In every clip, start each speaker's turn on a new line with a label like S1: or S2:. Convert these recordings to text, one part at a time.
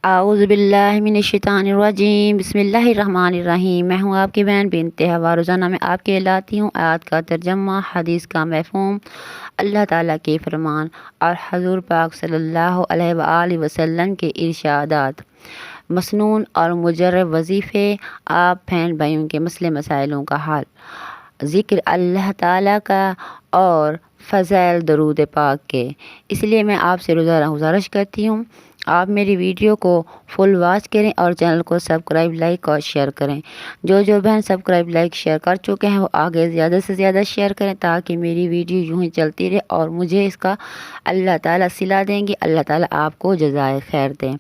S1: اعوذ باللہ من الشیطان الرجیم بسم اللہ الرحمن الرحیم۔ میں ہوں آپ کی بہن بنت حوا۔ روزانہ میں آپ کے لاتی ہوں آیات کا ترجمہ، حدیث کا مفہوم، اللہ تعالیٰ کے فرمان اور حضور پاک صلی اللہ علیہ وآلہ وسلم کے ارشادات، مسنون اور مجرب وظیفے، آپ بہن بھائیوں کے مسئلے مسائلوں کا حل، ذکر اللہ تعالیٰ کا اور فضائل درود پاک کے۔ اس لیے میں آپ سے روزانہ گزارش کرتی ہوں آپ میری ویڈیو کو فل واچ کریں اور چینل کو سبسکرائب، لائک اور شیئر کریں۔ جو بہن سبسکرائب، لائک، شیئر کر چکے ہیں وہ آگے زیادہ سے زیادہ شیئر کریں تاکہ میری ویڈیو یوں ہی چلتی رہے اور مجھے اس کا اللہ تعالیٰ صلہ دیں گے، اللہ تعالیٰ آپ کو جزائے خیر دیں۔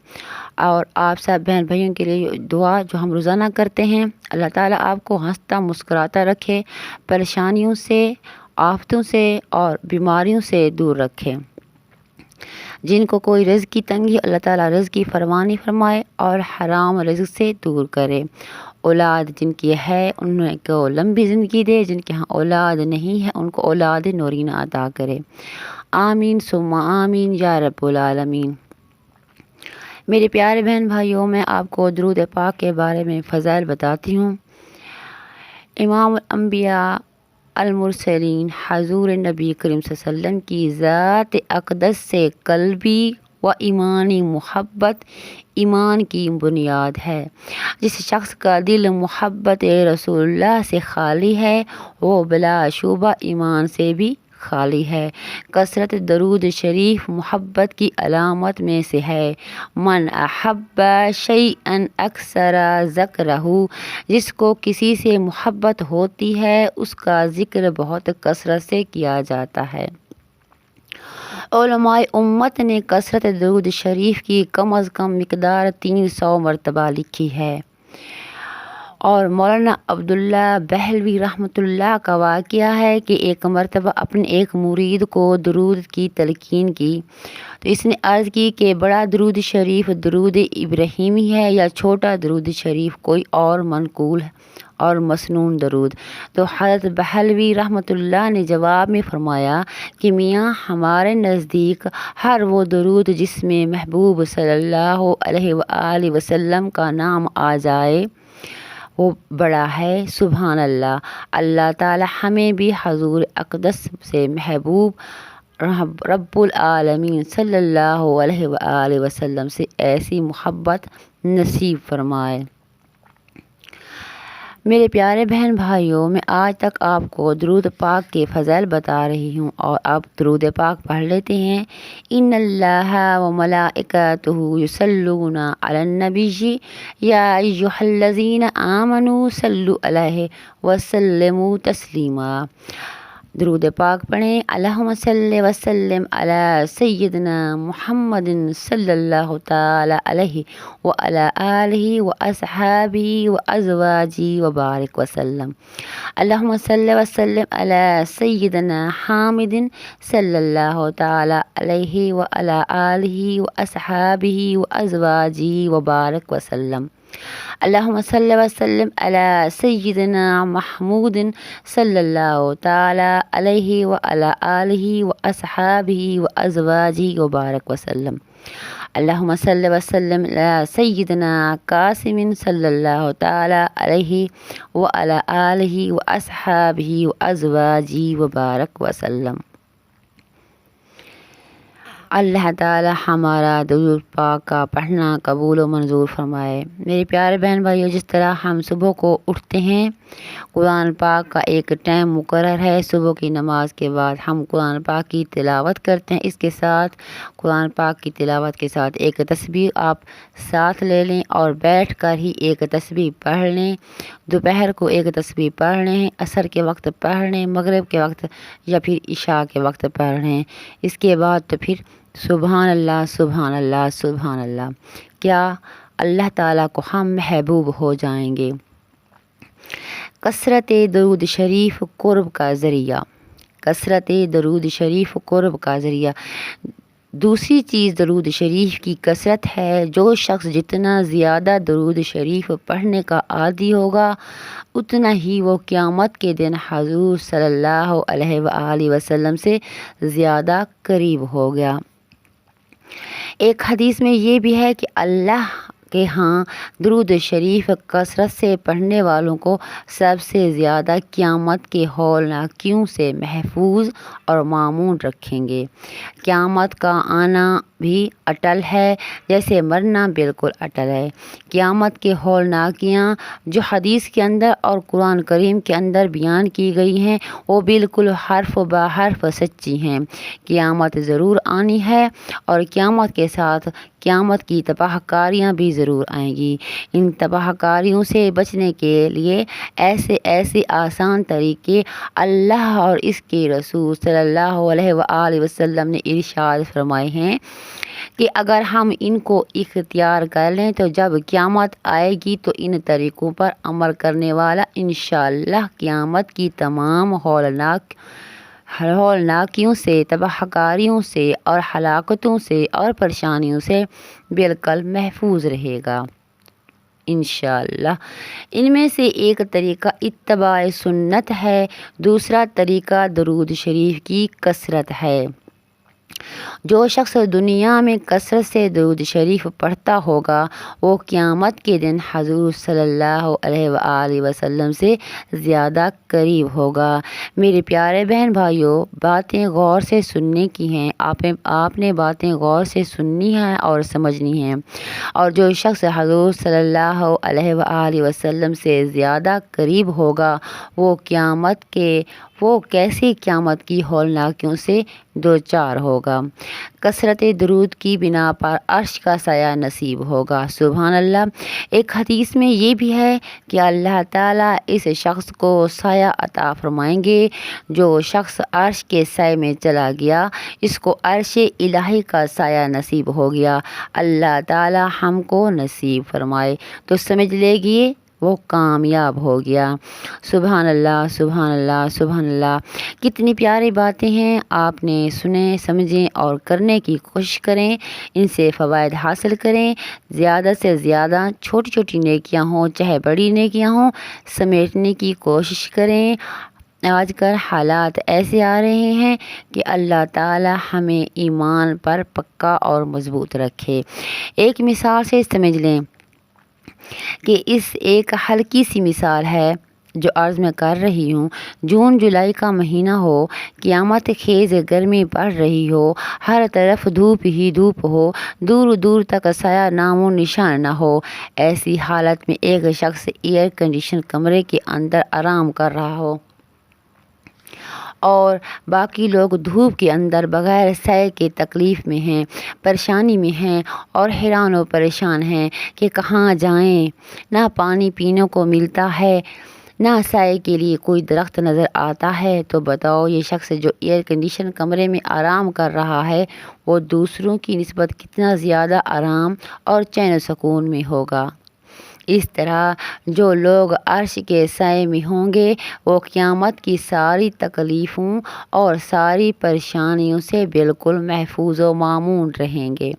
S1: اور آپ سب بہن بھائیوں کے لیے دعا جو ہم روزانہ کرتے ہیں، اللہ تعالیٰ آپ کو ہنستا مسکراتا رکھے، پریشانیوں سے، آفتوں سے اور بیماریوں سے دور رکھے۔ جن کو کوئی رزق کی تنگی، اللہ تعالیٰ رزق کی فراوانی فرمائے اور حرام رزق سے دور کرے۔ اولاد جن کی ہے ان کو لمبی زندگی دے، جن کے ہاں اولاد نہیں ہے ان کو اولاد نورینہ عطا کرے۔ آمین ثم آمین یا رب العالمین۔ میرے پیارے بہن بھائیوں، میں آپ کو درود پاک کے بارے میں فضائل بتاتی ہوں۔ امام الانبیاء المرسلین حضور نبی کریم صلی اللہ علیہ وسلم کی ذات اقدس سے قلبی و ایمانی محبت ایمان کی بنیاد ہے۔ جس شخص کا دل محبت رسول اللہ سے خالی ہے وہ بلا شبہ ایمان سے بھی خالی ہے۔ کثرت درود شریف محبت کی علامت میں سے ہے۔ من احب شیئا اکثر ذکرہ، جس کو کسی سے محبت ہوتی ہے اس کا ذکر بہت کثرت سے کیا جاتا ہے۔ علماء امت نے کثرت درود شریف کی کم از کم مقدار 300 مرتبہ لکھی ہے، اور مولانا عبداللہ بہلوی رحمۃ اللہ کا واقعہ ہے کہ ایک مرتبہ اپنے ایک مرید کو درود کی تلقین کی تو اس نے عرض کی کہ بڑا درود شریف درود ابراہیمی ہے یا چھوٹا درود شریف کوئی اور منقول ہے اور مسنون درود؟ تو حضرت بہلوی رحمۃ اللہ نے جواب میں فرمایا کہ میاں، ہمارے نزدیک ہر وہ درود جس میں محبوب صلی اللہ علیہ وآلہ وسلم کا نام آ جائے وہ بڑا ہے۔ سبحان اللہ۔ اللہ تعالی ہمیں بھی حضور اقدس سے محبوب رب العالمین صلی اللہ علیہ وآلہ وسلم سے ایسی محبت نصیب فرمائے۔ میرے پیارے بہن بھائیوں، میں آج تک آپ کو درود پاک کے فضائل بتا رہی ہوں اور آپ درود پاک پڑھ لیتے ہیں۔ ان اللہ و ملائکتہ یصلون علی النبی یا ایھا الذین آمنوا صلوا علیہ وسلموا تسلیما۔ درود پاک پڑھیں۔ اللہم صلی وسلم علی سیدنا محمد صلی اللہ تعالی علیہ وعلی آلہ واصحابہ وازواجہ وبارک وسلم۔ اللہم صلی وسلم علی سیدنا حامد صلی اللہ تعالی علیہ وعلی آلہ واصحابہ وازواجہ وبارک وسلم۔ اللہم صلی وسلم علی سیدنا محمود صلی اللہ تعالی علیہ وعلی آلہ واصحابہ وازواجہ وبارک وسلم۔ اللہم صلی وسلم علی سیدنا قاسم صلی اللہ تعالی علیہ وعلی آلہ واصحابہ وازواجہ وبارک وسلم۔ اللہ تعالی ہمارا درود پاک کا پڑھنا قبول و منظور فرمائے۔ میرے پیارے بہن بھائیو، جس طرح ہم صبح کو اٹھتے ہیں، قرآن پاک کا ایک ٹائم مقرر ہے، صبح کی نماز کے بعد ہم قرآن پاک کی تلاوت کرتے ہیں۔ اس کے ساتھ قرآن پاک کی تلاوت کے ساتھ ایک تسبیح آپ ساتھ لے لیں اور بیٹھ کر ہی ایک تسبیح پڑھ لیں۔ دوپہر کو ایک تسبیح پڑھ لیں، عصر کے وقت پڑھ لیں، مغرب کے وقت یا پھر عشاء کے وقت پڑھ لیں۔ اس کے بعد تو پھر سبحان اللہ سبحان اللہ سبحان اللہ۔ کیا اللہ تعالیٰ کو ہم محبوب ہو جائیں گے۔ کثرت درود شریف قرب کا ذریعہ۔ کثرت درود شریف قرب کا ذریعہ۔ دوسری چیز درود شریف کی کثرت ہے۔ جو شخص جتنا زیادہ درود شریف پڑھنے کا عادی ہوگا اتنا ہی وہ قیامت کے دن حضور صلی اللہ علیہ وآلہ وسلم سے زیادہ قریب ہو گیا۔ ایک حدیث میں یہ بھی ہے کہ اللہ کے ہاں درود شریف کثرت سے پڑھنے والوں کو سب سے زیادہ قیامت کے ہولناکیوں سے محفوظ اور مامون رکھیں گے۔ قیامت کا آنا بھی اٹل ہے جیسے مرنا بالکل اٹل ہے۔ قیامت کے ہولناکیاں جو حدیث کے اندر اور قرآن کریم کے اندر بیان کی گئی ہیں وہ بالکل حرف بہ حرف سچی ہیں۔ قیامت ضرور آنی ہے اور قیامت کے ساتھ قیامت کی تباہ کاریاں بھی ضرور آئیں گی۔ ان تباہ کاریوں سے بچنے کے لیے ایسے آسان طریقے اللہ اور اس کے رسول صلی اللہ علیہ وآلہ وسلم نے ارشاد فرمائے ہیں کہ اگر ہم ان کو اختیار کر لیں تو جب قیامت آئے گی تو ان طریقوں پر عمل کرنے والا انشاءاللہ قیامت کی تمام ہولناکیوں سے، تباہ کاریوں سے اور ہلاکتوں سے اور پریشانیوں سے بالکل محفوظ رہے گا انشاءاللہ۔ ان میں سے ایک طریقہ اتباع سنت ہے، دوسرا طریقہ درود شریف کی کثرت ہے۔ جو شخص دنیا میں کثرت سے درود شریف پڑھتا ہوگا وہ قیامت کے دن حضور صلی اللہ علیہ وآلہ وسلم سے زیادہ قریب ہوگا۔ میرے پیارے بہن بھائیوں، باتیں غور سے سننے کی ہیں، آپ نے باتیں غور سے سننی ہیں اور سمجھنی ہیں۔ اور جو شخص حضور صلی اللہ علیہ وآلہ وسلم سے زیادہ قریب ہوگا وہ کیسی قیامت کی ہولناکیوں سے دوچار ہوگا۔ کثرت درود کی بنا پر عرش کا سایہ نصیب ہوگا۔ سبحان اللہ۔ ایک حدیث میں یہ بھی ہے کہ اللہ تعالیٰ اس شخص کو سایہ عطا فرمائیں گے۔ جو شخص عرش کے سائے میں چلا گیا اس کو عرش الہی کا سایہ نصیب ہو گیا۔ اللہ تعالیٰ ہم کو نصیب فرمائے تو سمجھ لے گی وہ کامیاب ہو گیا۔ سبحان اللہ، سبحان اللہ، سبحان اللہ۔ کتنی پیاری باتیں ہیں، آپ نے سنیں، سمجھیں اور کرنے کی کوشش کریں، ان سے فوائد حاصل کریں۔ زیادہ سے زیادہ چھوٹی چھوٹی نیکیاں ہوں چاہے بڑی نیکیاں ہوں سمیٹنے کی کوشش کریں۔ آج کل حالات ایسے آ رہے ہیں کہ اللہ تعالی ہمیں ایمان پر پکا اور مضبوط رکھے۔ ایک مثال سے سمجھ لیں کہ اس ایک ہلکی سی مثال ہے جو عرض میں کر رہی ہوں۔ جون جولائی کا مہینہ ہو، قیامت خیز گرمی پڑ رہی ہو، ہر طرف دھوپ ہی دھوپ ہو، دور دور تک سایہ نام و نشان نہ ہو، ایسی حالت میں ایک شخص ایئر کنڈیشن کمرے کے اندر آرام کر رہا ہو اور باقی لوگ دھوپ کے اندر بغیر سائے کے تکلیف میں ہیں، پریشانی میں ہیں اور حیران و پریشان ہیں کہ کہاں جائیں۔ نہ پانی پینے کو ملتا ہے، نہ سائے کے لیے کوئی درخت نظر آتا ہے۔ تو بتاؤ یہ شخص جو ایئر کنڈیشن کمرے میں آرام کر رہا ہے وہ دوسروں کی نسبت کتنا زیادہ آرام اور چین و سکون میں ہوگا۔ اس طرح جو لوگ عرش کے سائے میں ہوں گے وہ قیامت کی ساری تکلیفوں اور ساری پریشانیوں سے بالکل محفوظ و مامون رہیں گے،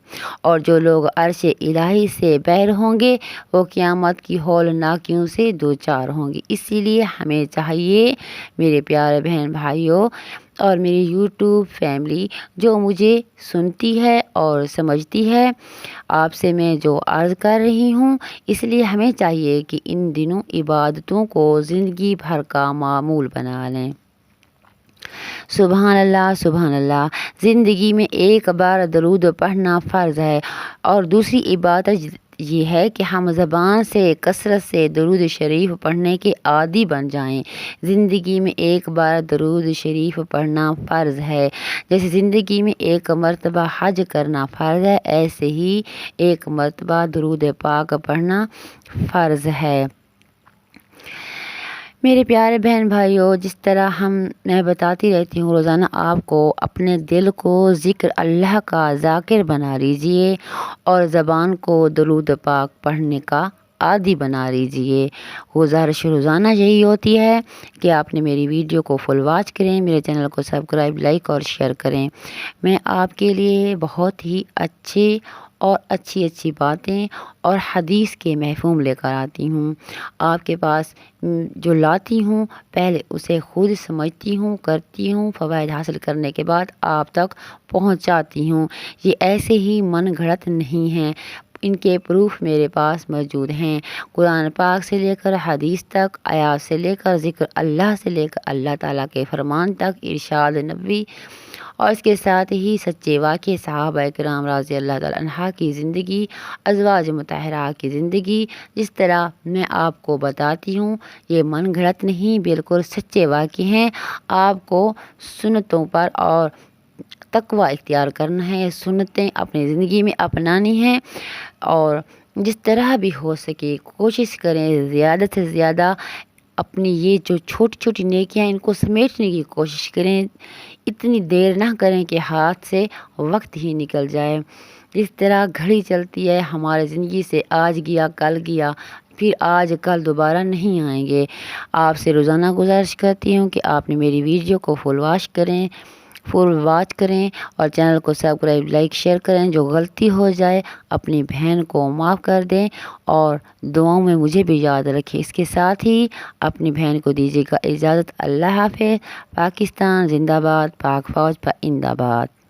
S1: اور جو لوگ عرش الہی سے بہر ہوں گے وہ قیامت کی ہولناکیوں سے دوچار ہوں گے۔ اسی لیے ہمیں چاہیے میرے پیارے بہن بھائیوں اور میری یوٹیوب فیملی جو مجھے سنتی ہے اور سمجھتی ہے، آپ سے میں جو عرض کر رہی ہوں، اس لیے ہمیں چاہیے کہ ان دنوں عبادتوں کو زندگی بھر کا معمول بنا لیں۔ سبحان اللہ، سبحان اللہ۔ زندگی میں ایک بار درود پڑھنا فرض ہے، اور دوسری عبادت یہ ہے کہ ہم زبان سے کثرت سے درود شریف پڑھنے کے عادی بن جائیں۔ زندگی میں ایک بار درود شریف پڑھنا فرض ہے، جیسے زندگی میں ایک مرتبہ حج کرنا فرض ہے، ایسے ہی ایک مرتبہ درود پاک پڑھنا فرض ہے۔ میرے پیارے بہن بھائیوں، جس طرح میں بتاتی رہتی ہوں روزانہ آپ کو اپنے دل کو ذکر اللہ کا ذاکر بنا لیجئے اور زبان کو درود پاک پڑھنے کا عادی بنا لیجئے۔ گزارش روزانہ یہی ہوتی ہے کہ آپ نے میری ویڈیو کو فل واچ کریں، میرے چینل کو سبسکرائب، لائک اور شیئر کریں۔ میں آپ کے لیے بہت ہی اچھے اور اچھی اچھی باتیں اور حدیث کے مفہوم لے کر آتی ہوں۔ آپ کے پاس جو لاتی ہوں پہلے اسے خود سمجھتی ہوں، کرتی ہوں، فوائد حاصل کرنے کے بعد آپ تک پہنچاتی ہوں۔ یہ ایسے ہی من گھڑت نہیں ہیں، ان کے پروف میرے پاس موجود ہیں۔ قرآن پاک سے لے کر حدیث تک، آیات سے لے کر ذکر اللہ سے لے کر اللہ تعالیٰ کے فرمان تک، ارشاد نبوی، اور اس کے ساتھ ہی سچے واقعے صحابہ کرام رضی اللہ تعالیٰ عنہ کی زندگی، ازواج مطہرہ کی زندگی، جس طرح میں آپ کو بتاتی ہوں یہ من گھڑت نہیں، بالکل سچے واقعے ہیں۔ آپ کو سنتوں پر اور تقوی اختیار کرنا ہے، سنتیں اپنی زندگی میں اپنانی ہیں، اور جس طرح بھی ہو سکے کوشش کریں زیادہ سے زیادہ اپنی یہ جو چھوٹی چھوٹی نیکیاں ان کو سمیٹنے کی کوشش کریں۔ اتنی دیر نہ کریں کہ ہاتھ سے وقت ہی نکل جائے۔ جس طرح گھڑی چلتی ہے ہمارے زندگی سے، آج گیا کل گیا، پھر آج کل دوبارہ نہیں آئیں گے۔ آپ سے روزانہ گزارش کرتی ہوں کہ آپ نے میری ویڈیو کو فل واچ کریں اور چینل کو سبسکرائب، لائک، شیئر کریں۔ جو غلطی ہو جائے اپنی بہن کو معاف کر دیں اور دعاؤں میں مجھے بھی یاد رکھیں۔ اس کے ساتھ ہی اپنی بہن کو دیجیے گا اجازت۔ اللہ حافظ۔ پاکستان زندہ باد، پاک فوج پائندہ باد۔